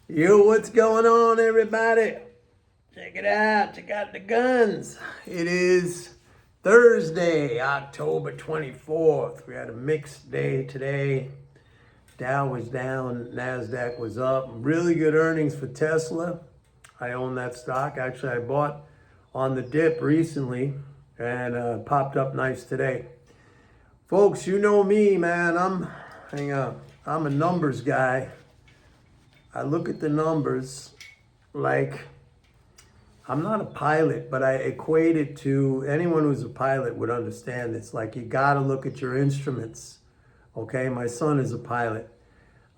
Yo, what's going on, everybody? Check it out. Check out the guns. It is Thursday, October 24th. We had a mixed day today. Dow was down, NASDAQ was up. Really good earnings for Tesla. I own that stock. Actually, I bought on the dip recently and popped up nice today. Folks, you know me, man. I'm a numbers guy. I look at the numbers like I'm not a pilot, but I equate it to anyone who's a pilot would understand. It's like you got to look at your instruments. Okay, my son is a pilot.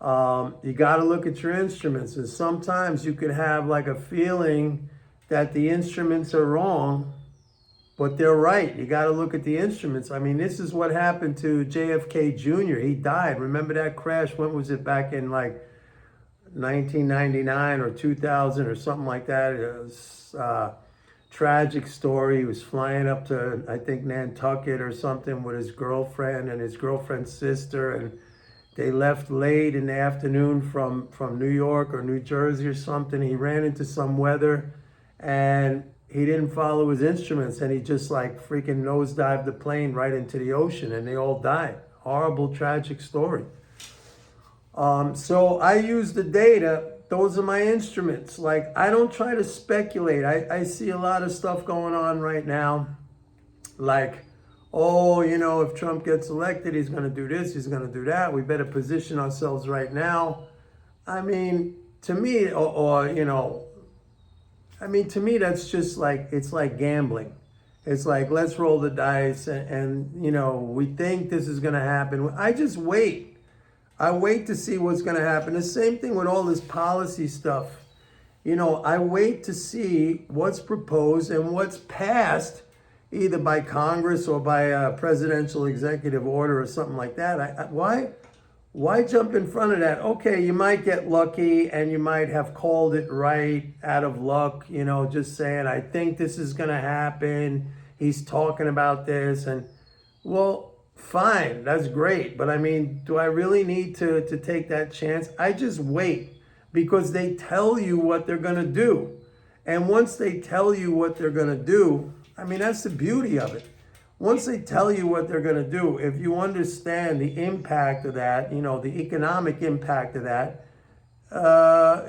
You got to look at your instruments, and sometimes you could have like a feeling that the instruments are wrong, but they're right. You got to look at the instruments. I mean, this is what happened to JFK Jr. He died. Remember that crash? When was it? Back in like 1999 or 2000 or something like that. It was a tragic story. He was flying up to, I think, Nantucket or something with his girlfriend and his girlfriend's sister, and they left late in the afternoon from New York or New Jersey or something. He ran into some weather and he didn't follow his instruments, and he just like freaking nosedived the plane right into the ocean, and they all died. Horrible, tragic story. So I use the data. Those are my instruments. Like, I don't try to speculate. I see a lot of stuff going on right now. Like, oh, if Trump gets elected, he's going to do this, he's going to do that. We better position ourselves right now. I mean, to me, to me, that's just like, it's like gambling. It's like, let's roll the dice and we think this is going to happen. I just wait. I wait to see what's going to happen. The same thing with all this policy stuff. I wait to see what's proposed and what's passed, either by Congress or by a presidential executive order or something like that. Why jump in front of that? Okay, you might get lucky and you might have called it right out of luck, just saying, I think this is going to happen. He's talking about this. And, well, fine, that's great. But I mean, do I really need to take that chance? I just wait, because they tell you what they're going to do. And once they tell you what they're going to do, I mean, that's the beauty of it. Once they tell you what they're going to do, if you understand the impact of that, the economic impact of that,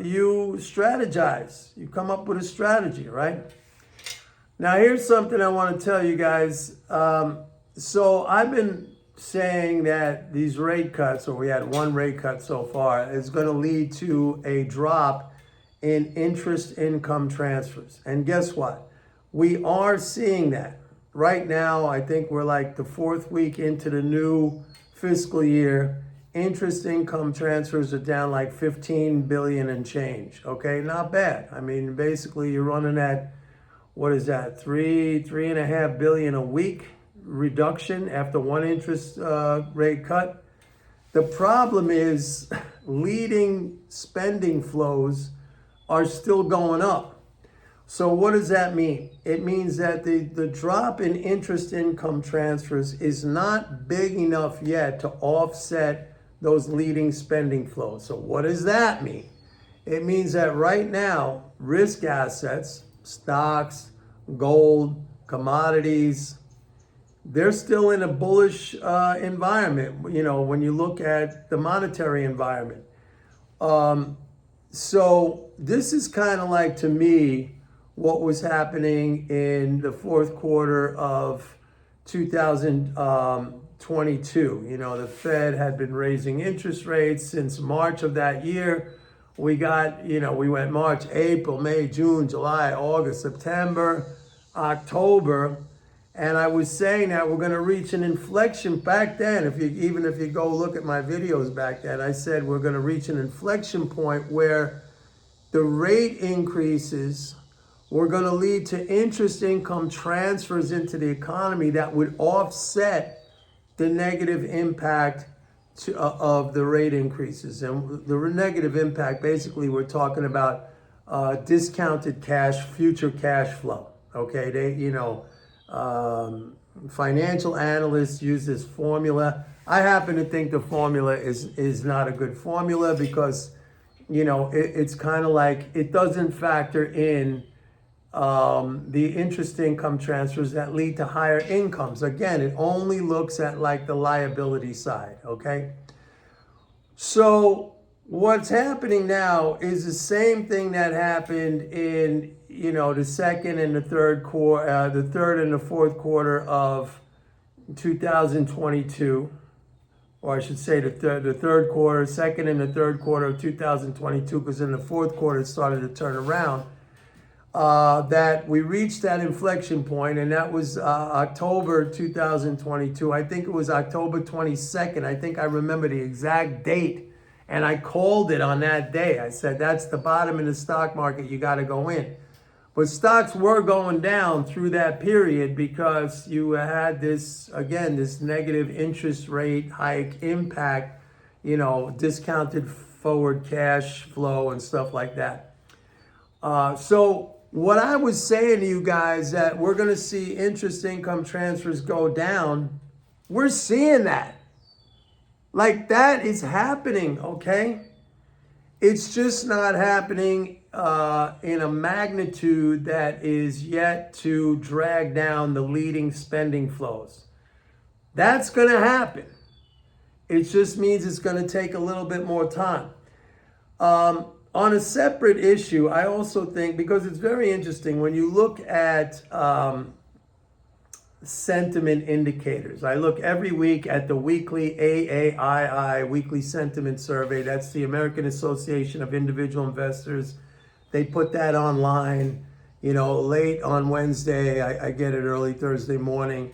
you strategize. You come up with a strategy, right? Now, here's something I want to tell you guys. So I've been saying that these rate cuts, or we had one rate cut so far, is going to lead to a drop in interest income transfers. And guess what? We are seeing that. Right now, I think we're like the fourth week into the new fiscal year. Interest income transfers are down like 15 billion and change. Okay, not bad. I mean, basically you're running at, what is that, 3.5 billion a week reduction after one interest rate cut. The problem is leading spending flows are still going up. So what does that mean? It means that the drop in interest income transfers is not big enough yet to offset those leading spending flows. So what does that mean? It means that right now, risk assets, stocks, gold, commodities, they're still in a bullish environment, when you look at the monetary environment. So this is kind of like, to me, what was happening in the fourth quarter of 2022. The Fed had been raising interest rates since March of that year. We went March, April, May, June, July, August, September, October. And I was saying that we're going to reach an inflection back then. Even if you go look at my videos back then, I said we're going to reach an inflection point where the rate increases were going to lead to interest income transfers into the economy that would offset the negative impact of the rate increases. And the negative impact, basically, we're talking about discounted cash, future cash flow. Okay, financial analysts use this formula. I happen to think the formula is not a good formula, because it's kind of like it doesn't factor in the interest income transfers that lead to higher incomes. Again, it only looks at like the liability side, okay? So what's happening now is the same thing that happened in, the second and the third quarter, the third and the fourth quarter of 2022, or I should say the third quarter, second and the third quarter of 2022, because in the fourth quarter it started to turn around. That we reached that inflection point, and that was October 2022. I think it was October 22nd. I think I remember the exact date, and I called it on that day. I said, that's the bottom in the stock market. You got to go in. But stocks were going down through that period because you had this negative interest rate hike impact, discounted forward cash flow and stuff like that. So what I was saying to you guys, that we're going to see interest income transfers go down, we're seeing that. Like, that is happening, okay? It's just not happening in a magnitude that is yet to drag down the leading spending flows. That's going to happen. It just means it's going to take a little bit more time. On a separate issue, I also think, because it's very interesting, when you look at sentiment indicators, I look every week at the weekly AAII, Weekly Sentiment Survey. That's the American Association of Individual Investors. They put that online, late on Wednesday. I get it early Thursday morning.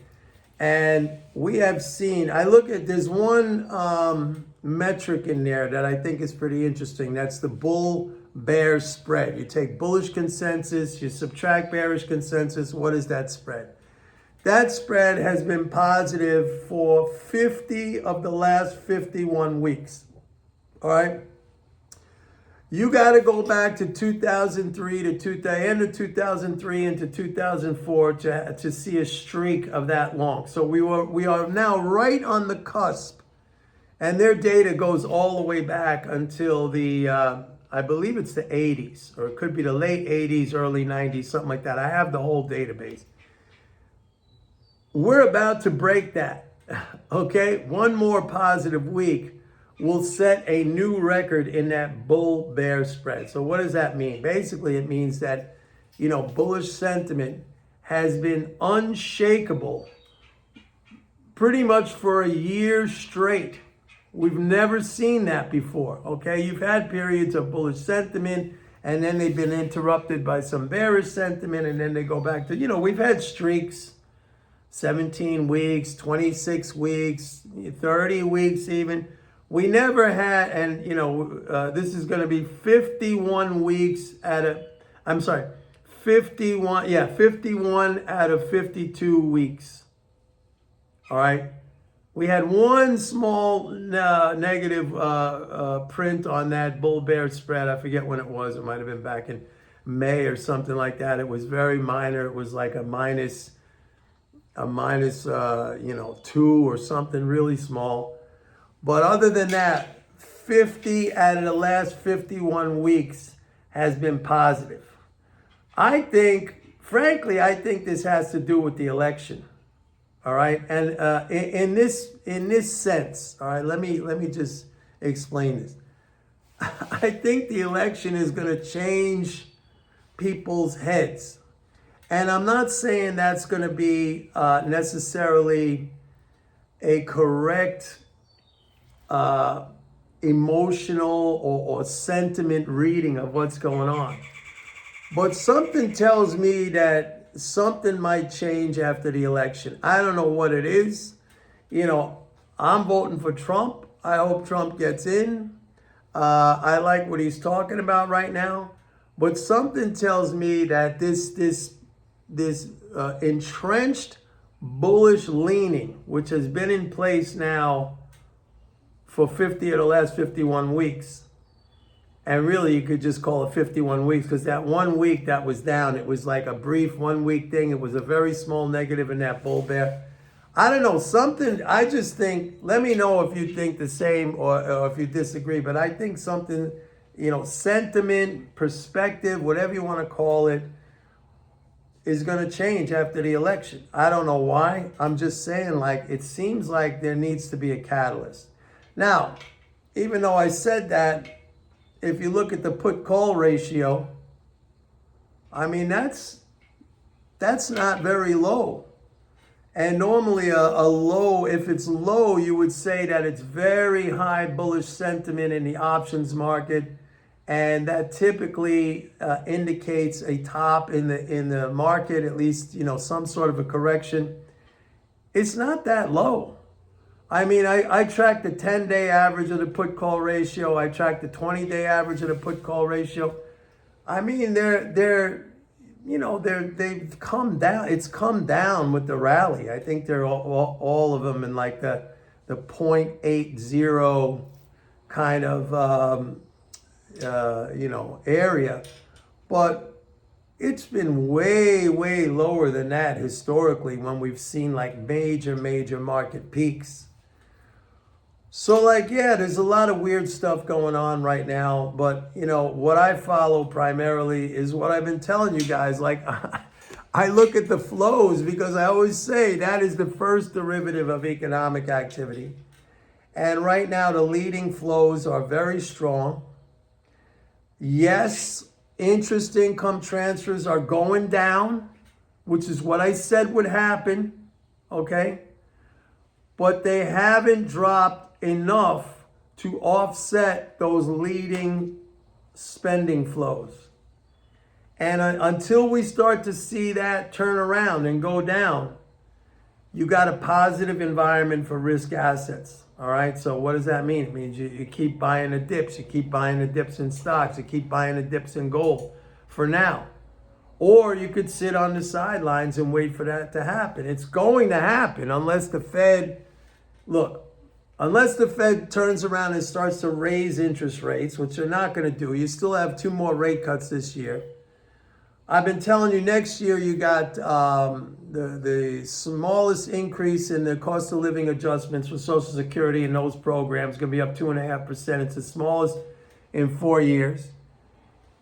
And we have seen, there's one metric in there that I think is pretty interesting. That's the bull-bear spread. You take bullish consensus, you subtract bearish consensus. What is that spread? That spread has been positive for 50 of the last 51 weeks. All right? You got to go back to 2003 to end of 2003 into 2004 to see a streak of that long. So we are now right on the cusp, and their data goes all the way back until the I believe it's the 80s, or it could be the late 80s, early 90s, something like that. I have the whole database. We're about to break that. Okay, one more positive week will set a new record in that bull-bear spread. So what does that mean? Basically, it means that, bullish sentiment has been unshakable pretty much for a year straight. We've never seen that before, okay? You've had periods of bullish sentiment, and then they've been interrupted by some bearish sentiment, and then they go back to, we've had streaks, 17 weeks, 26 weeks, 30 weeks even. We never had, and this is going to be 51 weeks I'm sorry, 51 out of 52 weeks. All right. We had one small negative print on that bull-bear spread. I forget when it was. It might have been back in May or something like that. It was very minor. It was like a minus 2 or something really small. But other than that, 50 out of the last 51 weeks has been positive. Frankly, I think this has to do with the election. All right, and in this sense, all right, let me just explain this. I think the election is going to change people's heads, and I'm not saying that's going to be necessarily a correct emotional or sentiment reading of what's going on, but something tells me that something might change after the election. I don't know what it is. I'm voting for Trump. I hope Trump gets in. I like what he's talking about right now. But something tells me that this entrenched bullish leaning, which has been in place now for 50 of the last 51 weeks, and really, you could just call it 51 weeks, because that 1 week that was down, it was like a brief 1 week thing. It was a very small negative in that bull bear. I don't know, I just think, let me know if you think the same or if you disagree, but I think something sentiment, perspective, whatever you want to call it, is going to change after the election. I don't know why. I'm just saying, like, it seems like there needs to be a catalyst. Now, even though I said that, if you look at the put-call ratio, I mean, that's not very low. And normally a low, if it's low, you would say that it's very high bullish sentiment in the options market. And that typically indicates a top in the market, at least, some sort of a correction. It's not that low. I mean, I track the 10-day average of the put-call ratio. I track the 20-day average of the put-call ratio. I mean, they've come down. It's come down with the rally. I think they're all of them in like the 0.80 kind of area, but it's been way lower than that historically when we've seen like major market peaks. So like, yeah, there's a lot of weird stuff going on right now, but what I follow primarily is what I've been telling you guys. Like, I look at the flows because I always say that is the first derivative of economic activity. And right now the leading flows are very strong. Yes, interest income transfers are going down, which is what I said would happen, okay? But they haven't dropped enough to offset those leading spending flows. And until we start to see that turn around and go down, you got a positive environment for risk assets. All right, so what does that mean? It means you keep buying the dips. You keep buying the dips in stocks. You keep buying the dips in gold for now. Or you could sit on the sidelines and wait for that to happen. It's going to happen unless the Fed turns around and starts to raise interest rates, which they're not going to do. You still have 2 more rate cuts this year. I've been telling you next year you got the smallest increase in the cost of living adjustments for Social Security and those programs, going to be up 2.5%. It's the smallest in 4 years.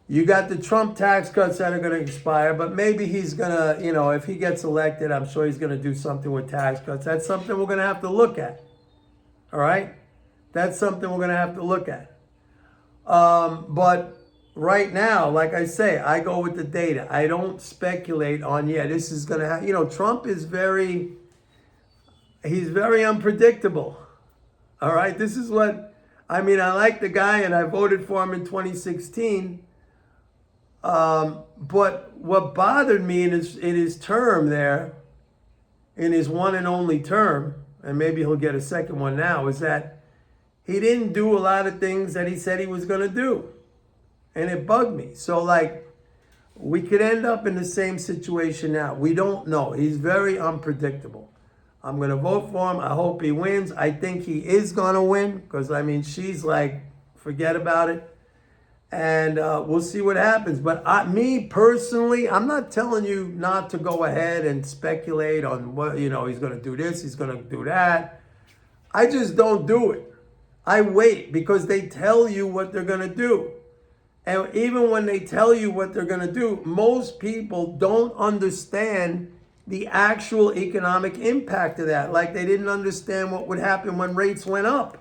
You got the Trump tax cuts that are going to expire, but maybe he's going to, if he gets elected, I'm sure he's going to do something with tax cuts. That's something we're going to have to look at. All right? That's something we're going to have to look at. But right now, like I say, I go with the data. I don't speculate on, this is going to happen. Trump is he's very unpredictable. All right? This is I like the guy and I voted for him in 2016. But what bothered me in his term there, in his one and only term, and maybe he'll get a second one now, is that he didn't do a lot of things that he said he was going to do. And it bugged me. So like, we could end up in the same situation now. We don't know. He's very unpredictable. I'm going to vote for him. I hope he wins. I think he is going to win because, she's like, forget about it. And we'll see what happens. But me personally, I'm not telling you not to go ahead and speculate on what, he's going to do this, he's going to do that. I just don't do it. I wait because they tell you what they're going to do. And even when they tell you what they're going to do, most people don't understand the actual economic impact of that. Like they didn't understand what would happen when rates went up.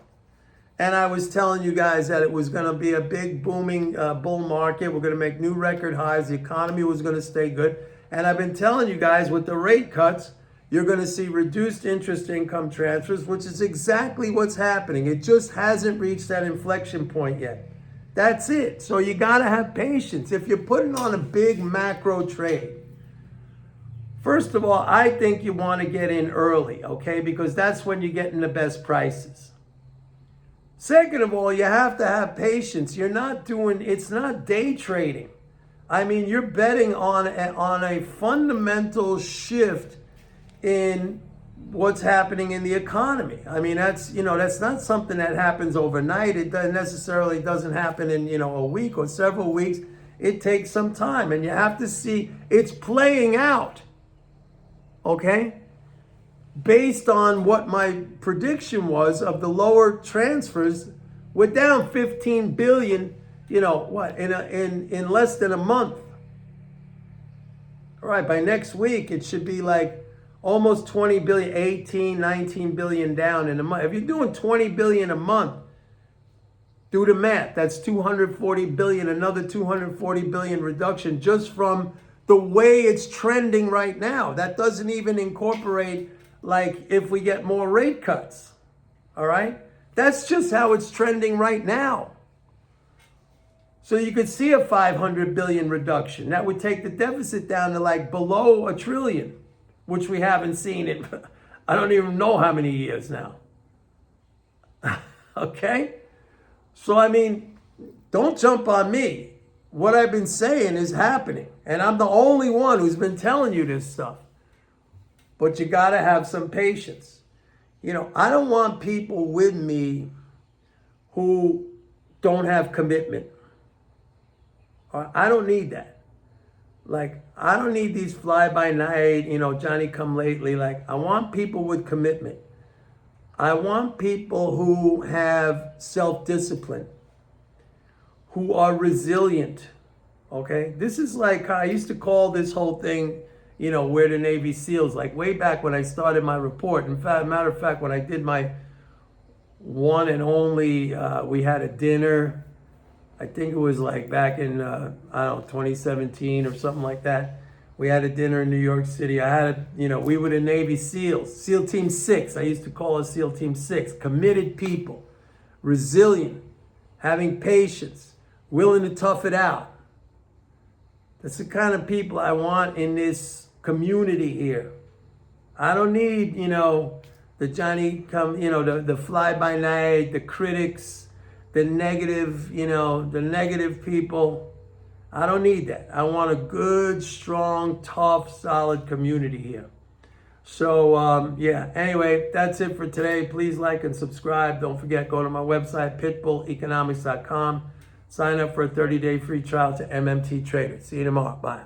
And I was telling you guys that it was going to be a big booming bull market. We're going to make new record highs. The economy was going to stay good. And I've been telling you guys with the rate cuts, you're going to see reduced interest income transfers, which is exactly what's happening. It just hasn't reached that inflection point yet. That's it. So you got to have patience. If you're putting on a big macro trade, first of all, I think you want to get in early, okay? Because that's when you're getting the best prices. Second of all, you have to have patience. It's not day trading. You're betting on a fundamental shift in what's happening in the economy. That's not something that happens overnight. It doesn't happen in, a week or several weeks. It takes some time and you have to see it's playing out. Okay? Based on what my prediction was of the lower transfers, we're down 15 billion what, in less than a month. All right, by next week, it should be like almost 20 billion, 18, 19 billion down in a month. If you're doing 20 billion a month, do the math. That's 240 billion, another 240 billion reduction just from the way it's trending right now. That doesn't even incorporate like if we get more rate cuts. All right? That's just how it's trending right now. So you could see a 500 billion reduction. That would take the deficit down to like below $1 trillion, which we haven't seen in, I don't even know how many years now. Okay? So, I mean, don't jump on me. What I've been saying is happening. And I'm the only one who's been telling you this stuff. But you got to have some patience. I don't want people with me who don't have commitment. I don't need that. Like, I don't need these fly-by-night, Johnny come lately. Like, I want people with commitment. I want people who have self-discipline, who are resilient, okay? This is like, I used to call this whole thing, we're the Navy SEALs, like way back when I started my report. In fact, matter of fact, when I did my one and only, we had a dinner, I think it was like back in, 2017 or something like that. We had a dinner in New York City. We were the Navy SEALs, SEAL Team 6. I used to call it SEAL Team 6. Committed people, resilient, having patience, willing to tough it out. That's the kind of people I want in this community here. I don't need, the Johnny come, the fly-by-night, the critics, the negative, the negative people. I don't need that. I want a good, strong, tough, solid community here. So, anyway, that's it for today. Please like and subscribe. Don't forget, go to my website, pitbulleconomics.com. Sign up for a 30-day free trial to MMT Trader. See you tomorrow. Bye.